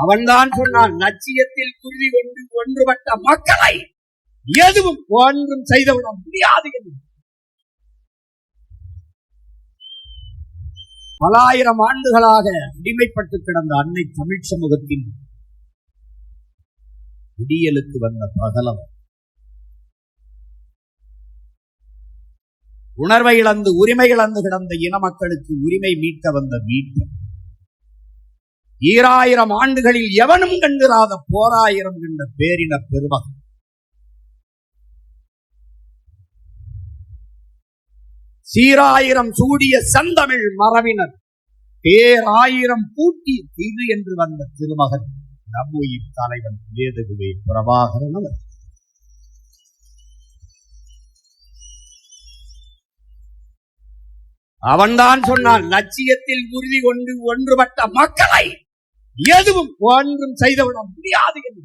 அவன்தான் சொன்னான், லட்சியத்தில் குருதி கொண்டு ஒன்றுபட்ட மக்களை எதுவும் ஒன்றும் செய்துவிட முடியாது என்று. பல ஆயிரம் ஆண்டுகளாக அடிமைப்பட்டு கிடந்த அன்னை தமிழ் சமூகத்தின் விடியலுக்கு வந்த பகலம், உணர்வை இழந்து உரிமை இழந்து கிடந்த இன மக்களுக்கு உரிமை மீட்க வந்த மீட்பர், 2000 ஆண்டுகளில் எவனும் கண்டிராத போராயிரம் கண்ட பேரின பெருமகன், சீராயிரம் சூடிய செந்தமிழ் மரபினர், பேராயிரம் பூட்டி திரு என்று வந்த திருமகன் நம்முயிர் தலைவன் வேதகுவே பிரபாகரன் அவர். அவன்தான் சொன்னான், லட்சியத்தில் உறுதி கொண்டு ஒன்றுபட்ட மக்களை எதுவும் ஒன்றும் செய்துவிட முடியாது என்று.